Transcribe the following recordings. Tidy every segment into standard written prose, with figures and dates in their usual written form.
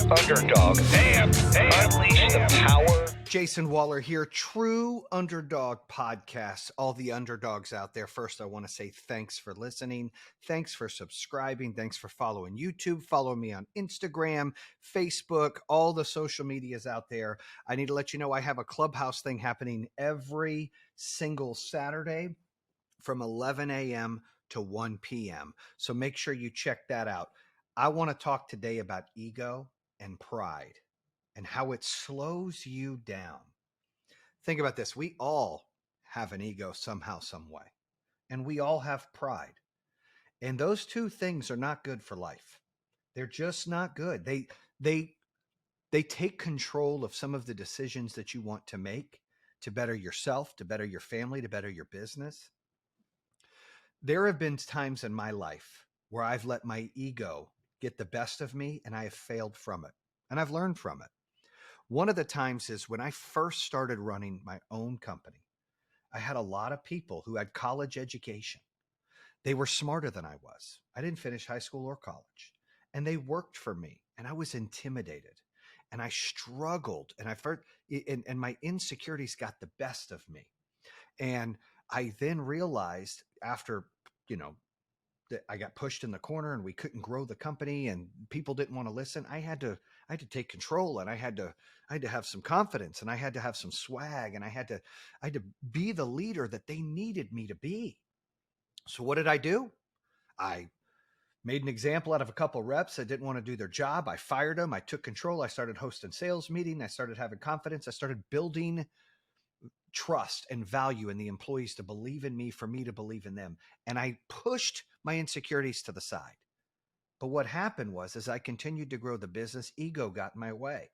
Underdog. Damn. Unleash the power. Jayson Waller here, True Underdog Podcast. All the underdogs out there, first I want to say thanks for listening. Thanks for subscribing. Thanks for following YouTube. Follow me on Instagram, Facebook, all the social medias out there. I need to let you know I have a Clubhouse thing happening every single Saturday from 11 a.m. to 1 p.m. So make sure you check that out. I want to talk today about ego and pride and how it slows you down. Think about this. We all have an ego somehow, some way, and we all have pride. And those two things are not good for life. They're just not good. They take control of some of the decisions that you want to make to better yourself, to better your family, to better your business. There have been times in my life where I've let my ego get the best of me and I have failed from it, and I've learned from it. One of the times is when I first started running my own company. I had a lot of people who had college education. They were smarter than I was. I didn't finish high school or college, and they worked for me, and I was intimidated, and I struggled, and my insecurities got the best of me. And I then realized after, that I got pushed in the corner and we couldn't grow the company and people didn't want to listen. I had to take control, and I had to have some confidence, and I had to have some swag, and I had to be the leader that they needed me to be. So what did I do? I made an example out of a couple of reps that didn't want to do their job. I fired them. I took control. I started hosting sales meetings. I started having confidence. I started building trust and value in the employees to believe in me, for me to believe in them. And I pushed my insecurities to the side. But what happened was, as I continued to grow the business, ego got in my way.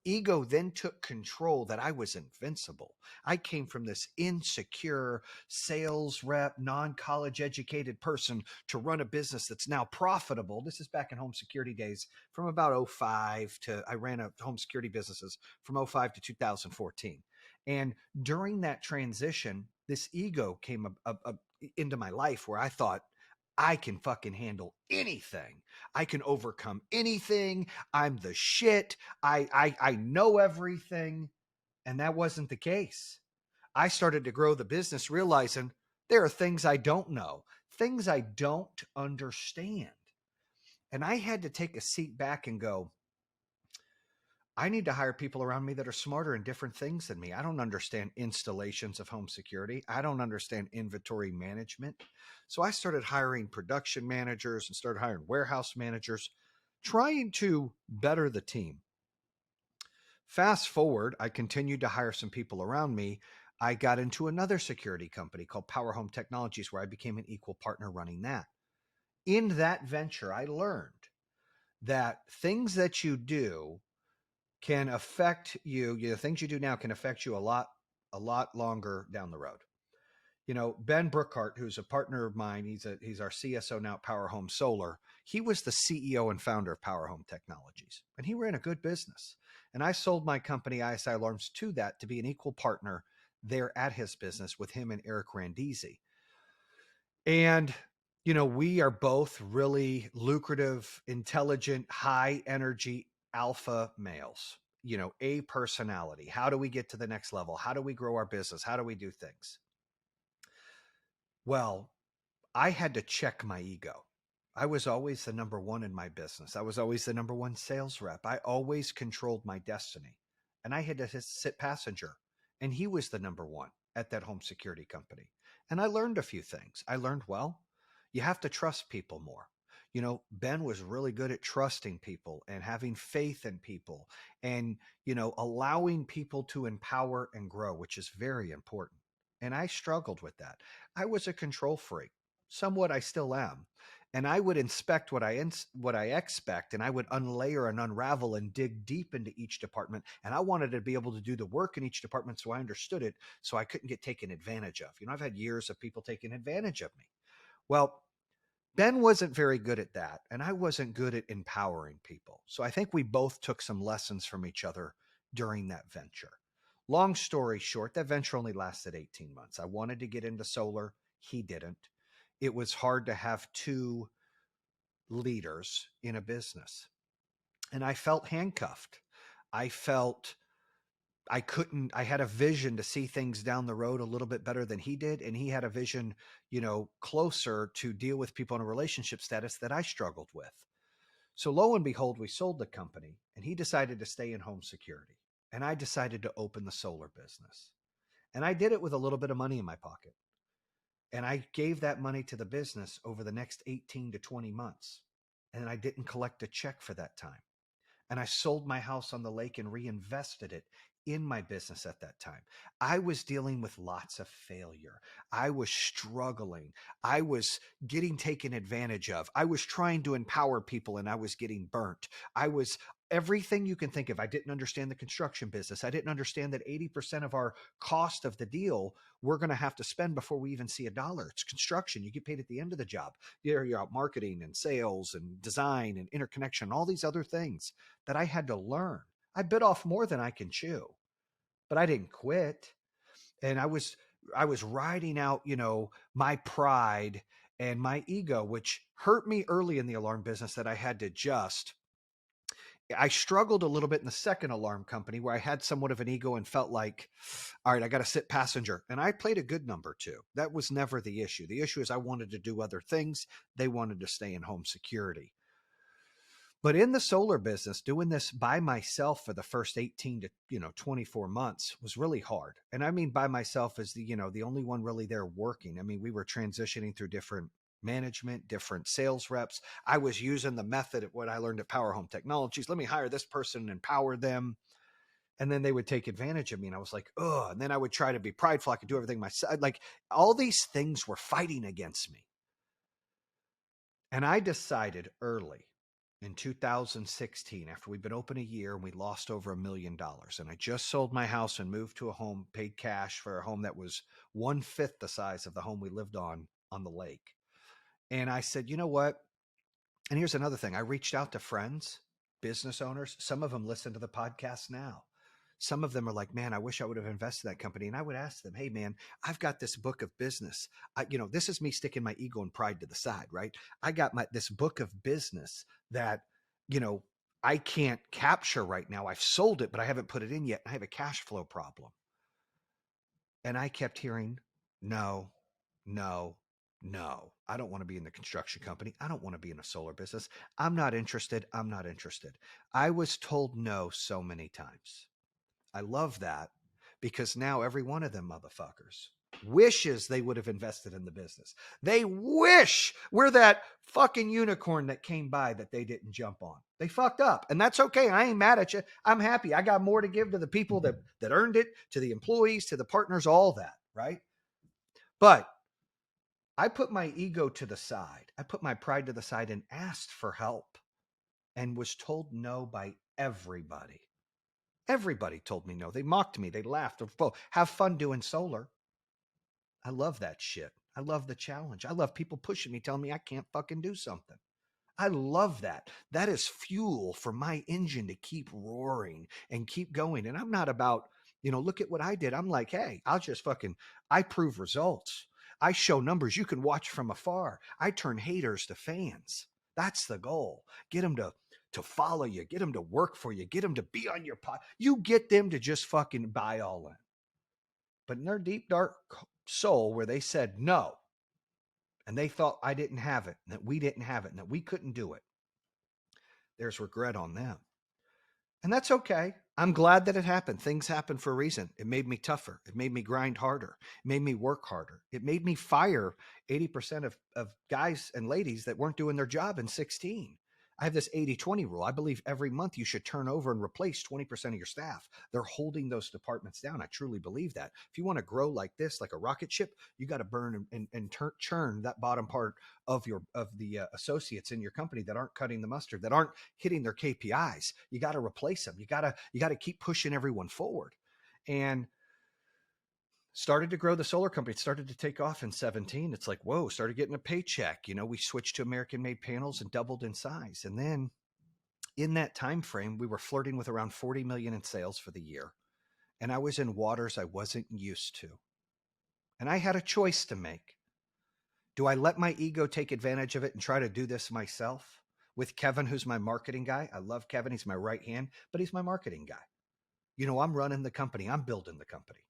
Ego then took control that I was invincible. I came from this insecure sales rep, non-college educated person to run a business that's now profitable. This is back in home security days from about 05 to, I ran a home security businesses from 05 to 2014. And during that transition, this ego came up into my life where I thought, I can fucking handle anything. I can overcome anything. I'm the shit. I know everything. And that wasn't the case. I started to grow the business realizing there are things I don't know, things I don't understand. And I had to take a seat back and go, I need to hire people around me that are smarter in different things than me. I don't understand installations of home security. I don't understand inventory management. So I started hiring production managers and started hiring warehouse managers, trying to better the team. Fast forward, I continued to hire some people around me. I got into another security company called Power Home Technologies, where I became an equal partner running that. In that venture, I learned that things that you do can affect you. The things you do now can affect you a lot longer down the road. Ben Brookhart, who's a partner of mine, he's our CSO now at Power Home Solar. He was the CEO and founder of Power Home Technologies, and he ran a good business. And I sold my company, ISI Alarms, to that to be an equal partner there at his business with him and Eric Randisi. And we are both really lucrative, intelligent, high energy alpha males, a personality. How do we get to the next level? How do we grow our business? How do we do things? Well, I had to check my ego. I was always the number one in my business. I was always the number one sales rep. I always controlled my destiny, and I had to sit passenger, and he was the number one at that home security company. And I learned a few things. I learned, you have to trust people more. Ben was really good at trusting people and having faith in people and, allowing people to empower and grow, which is very important. And I struggled with that. I was a control freak. Somewhat I still am. And I would inspect what I expect, and I would unlayer and unravel and dig deep into each department. And I wanted to be able to do the work in each department so I understood it, so I couldn't get taken advantage of. I've had years of people taking advantage of me. Well, Ben wasn't very good at that, and I wasn't good at empowering people. So I think we both took some lessons from each other during that venture. Long story short, that venture only lasted 18 months. I wanted to get into solar. He didn't. It was hard to have two leaders in a business. and I felt handcuffed. I felt I couldn't, I had a vision to see things down the road a little bit better than he did. And he had a vision, closer to deal with people in a relationship status that I struggled with. So lo and behold, we sold the company and he decided to stay in home security. And I decided to open the solar business. And I did it with a little bit of money in my pocket. And I gave that money to the business over the next 18 to 20 months. And I didn't collect a check for that time. And I sold my house on the lake and reinvested it in my business at that time. I was dealing with lots of failure. I was struggling. I was getting taken advantage of. I was trying to empower people and I was getting burnt. I was everything you can think of. I didn't understand the construction business. I didn't understand that 80% of our cost of the deal we're going to have to spend before we even see a dollar. It's construction. You get paid at the end of the job. You're out marketing and sales and design and interconnection, all these other things that I had to learn. I bit off more than I can chew, but I didn't quit. And I was riding out, my pride and my ego, which hurt me early in the alarm business that I had to adjust. I struggled a little bit in the second alarm company where I had somewhat of an ego and felt like, all right, I got to sit passenger. And I played a good number too. That was never the issue. The issue is I wanted to do other things. They wanted to stay in home security. But in the solar business, doing this by myself for the first 18 to 24 months was really hard. And I mean by myself as the only one really there working. I mean, we were transitioning through different management, different sales reps. I was using the method of what I learned at Power Home Technologies. Let me hire this person and empower them. And then they would take advantage of me. And I was like, oh, and then I would try to be prideful. I could do everything myself. Like all these things were fighting against me. And I decided early in 2016, after we'd been open a year and we lost over $1 million, and I just sold my house and moved to a home, paid cash for a home that was 1/5 the size of the home we lived on the lake. And I said, you know what? And here's another thing. I reached out to friends, business owners. Some of them listen to the podcast now. Some of them are like, man, I wish I would have invested in that company. And I would ask them, hey, man, I've got this book of business. This is me sticking my ego and pride to the side, right? I got this book of business that, I can't capture right now. I've sold it, but I haven't put it in yet. I have a cash flow problem. And I kept hearing, no, no, no. I don't want to be in the construction company. I don't want to be in a solar business. I'm not interested. I'm not interested. I was told no so many times. I love that because now every one of them motherfuckers wishes they would have invested in the business. They wish we're that fucking unicorn that came by that they didn't jump on. They fucked up. And that's okay. I ain't mad at you. I'm happy. I got more to give to the people that earned it, to the employees, to the partners, all that, right? But I put my ego to the side. I put my pride to the side and asked for help and was told no by everybody. Everybody told me no. They mocked me. They laughed. Have fun doing solar. I love that shit. I love the challenge. I love people pushing me, telling me I can't fucking do something. I love that. That is fuel for my engine to keep roaring and keep going. And I'm not about, look at what I did. I'm like, hey, I prove results. I show numbers you can watch from afar. I turn haters to fans. That's the goal. Get them to follow you, get them to work for you, get them to be on your pod. You get them to just fucking buy all in. But in their deep, dark soul, where they said no, and they thought I didn't have it, and that we didn't have it, and that we couldn't do it, there's regret on them. And that's okay. I'm glad that it happened. Things happen for a reason. It made me tougher. It made me grind harder. It made me work harder. It made me fire 80% of guys and ladies that weren't doing their job in 16. I have this 80-20 rule. I believe every month you should turn over and replace 20% of your staff. They're holding those departments down. I truly believe that. If you want to grow like this, like a rocket ship, you got to burn and churn that bottom part of the associates in your company that aren't cutting the mustard, that aren't hitting their KPIs. You got to replace them. You got to keep pushing everyone forward. And started to grow the solar company. It started to take off in 17. It's like, whoa, started getting a paycheck. We switched to American made panels and doubled in size. And then in that time frame, we were flirting with around 40 million in sales for the year. And I was in waters I wasn't used to. And I had a choice to make. Do I let my ego take advantage of it and try to do this myself? with Kevin, who's my marketing guy. I love Kevin. He's my right hand, but he's my marketing guy. I'm running the company. I'm building the company.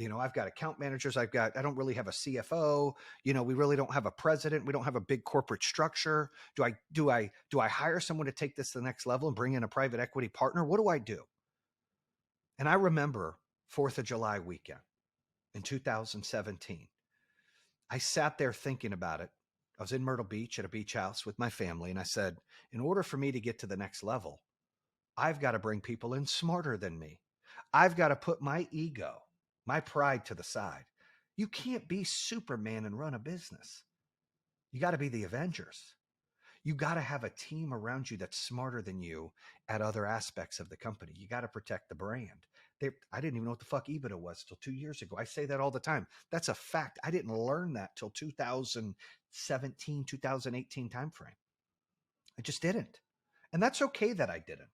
I've got account managers. I don't really have a CFO. We really don't have a president. We don't have a big corporate structure. Do I hire someone to take this to the next level and bring in a private equity partner? What do I do? And I remember 4th of July weekend in 2017. I sat there thinking about it. I was in Myrtle Beach at a beach house with my family. And I said, in order for me to get to the next level, I've got to bring people in smarter than me. I've got to put my ego, my pride to the side. You can't be Superman and run a business. You got to be the Avengers. You got to have a team around you that's smarter than you at other aspects of the company. You got to protect the brand. I didn't even know what the fuck EBITDA was till 2 years ago. I say that all the time. That's a fact. I didn't learn that till 2017, 2018 timeframe. I just didn't. And that's okay that I didn't.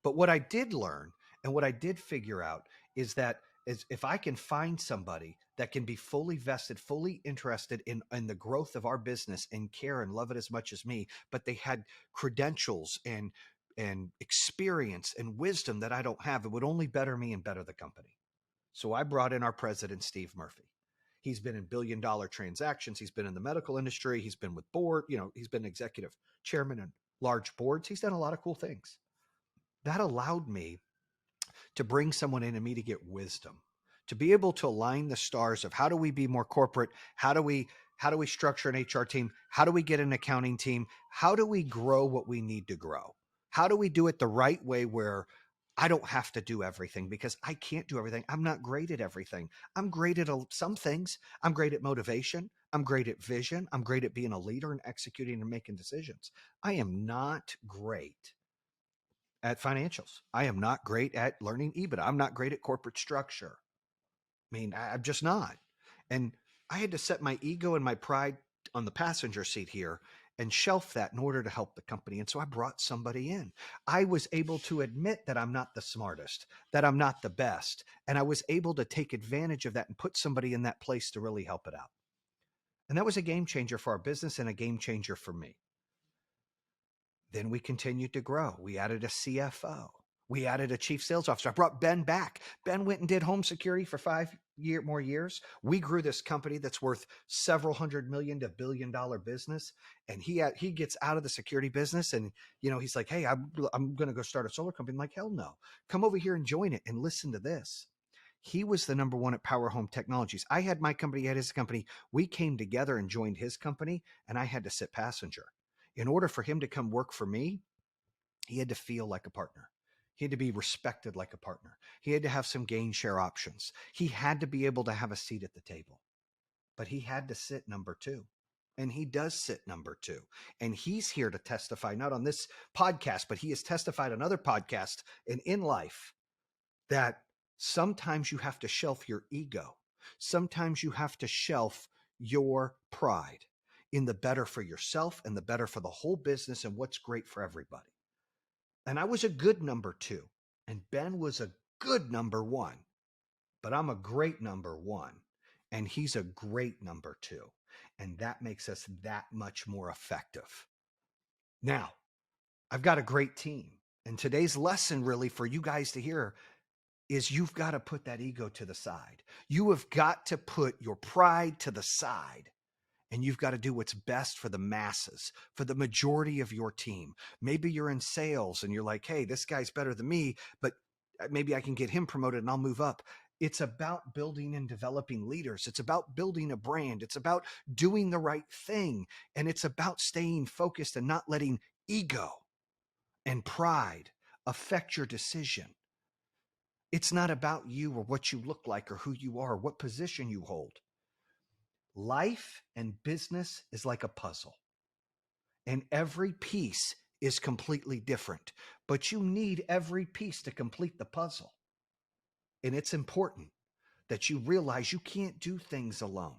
But what I did learn and what I did figure out is that if I can find somebody that can be fully vested, fully interested in the growth of our business and care and love it as much as me, but they had credentials and experience and wisdom that I don't have, it would only better me and better the company. So I brought in our president, Steve Murphy. He's been in billion-dollar transactions. He's been in the medical industry. He's been with board. He's been executive chairman and large boards. He's done a lot of cool things. That allowed me to bring someone in and me to get wisdom, to be able to align the stars of how do we be more corporate? How do we structure an HR team? How do we get an accounting team? How do we grow what we need to grow? How do we do it the right way where I don't have to do everything, because I can't do everything. I'm not great at everything. I'm great at some things. I'm great at motivation. I'm great at vision. I'm great at being a leader and executing and making decisions. I am not great at financials. I am not great at learning EBITDA. I'm not great at corporate structure. I mean, I'm just not. And I had to set my ego and my pride on the passenger seat here and shelf that in order to help the company. And so I brought somebody in. I was able to admit that I'm not the smartest, that I'm not the best. And I was able to take advantage of that and put somebody in that place to really help it out. And that was a game changer for our business and a game changer for me. Then we continued to grow. We added a CFO. We added a chief sales officer. I brought Ben back. Ben went and did home security for 5 more years. We grew this company that's worth several $100 million to $1 billion business. And he gets out of the security business and, he's like, hey, I'm going to go start a solar company. I'm like, hell no. Come over here and join it and listen to this. He was the number one at Power Home Technologies. I had my company, he had his company. We came together and joined his company, and I had to sit passenger. In order for him to come work for me, he had to feel like a partner. He had to be respected like a partner. He had to have some gain share options. He had to be able to have a seat at the table. But he had to sit number 2. And he does sit number 2. And he's here to testify, not on this podcast, but he has testified on other podcasts and in life, that sometimes you have to shelf your ego. Sometimes you have to shelf your pride in the better for yourself and the better for the whole business and what's great for everybody. And I was a good number 2, and Ben was a good number 1, but I'm a great number 1, and he's a great number 2. And that makes us that much more effective. Now, I've got a great team. And today's lesson really for you guys to hear is you've got to put that ego to the side. You have got to put your pride to the side. And you've got to do what's best for the masses, for the majority of your team. Maybe you're in sales and you're like, hey, this guy's better than me, but maybe I can get him promoted and I'll move up. It's about building and developing leaders. It's about building a brand. It's about doing the right thing. And it's about staying focused and not letting ego and pride affect your decision. It's not about you or what you look like or who you are, or what position you hold. Life and business is like a puzzle, and every piece is completely different, but you need every piece to complete the puzzle. And it's important that you realize you can't do things alone.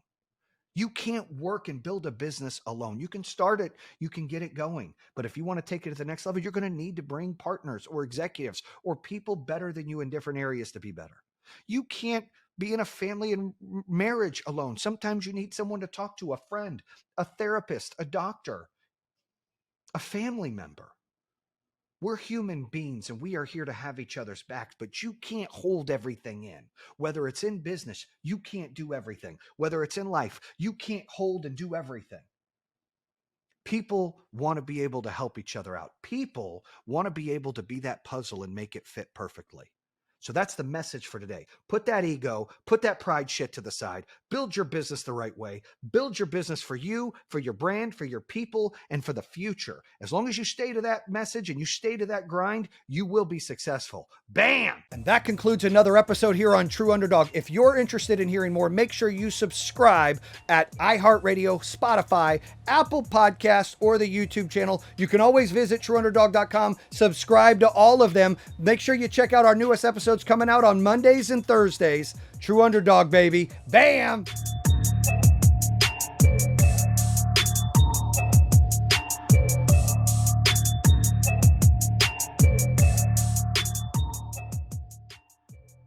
You can't work and build a business alone. You can start it, you can get it going. But if you want to take it to the next level, you're going to need to bring partners or executives or people better than you in different areas to be better. You can't be in a family and marriage alone. Sometimes you need someone to talk to, a friend, a therapist, a doctor, a family member. We're human beings and we are here to have each other's backs, but you can't hold everything in. Whether it's in business, you can't do everything. Whether it's in life, you can't hold and do everything. People want to be able to help each other out. People want to be able to be that puzzle and make it fit perfectly. So that's the message for today. Put that ego, put that pride shit to the side, build your business the right way, build your business for you, for your brand, for your people, and for the future. As long as you stay to that message and you stay to that grind, you will be successful. Bam! And that concludes another episode here on True Underdog. If you're interested in hearing more, make sure you subscribe at iHeartRadio, Spotify, Apple Podcasts, or the YouTube channel. You can always visit TrueUnderdog.com, subscribe to all of them. Make sure you check out our newest episodes coming out on Mondays and Thursdays. True Underdog, baby. Bam!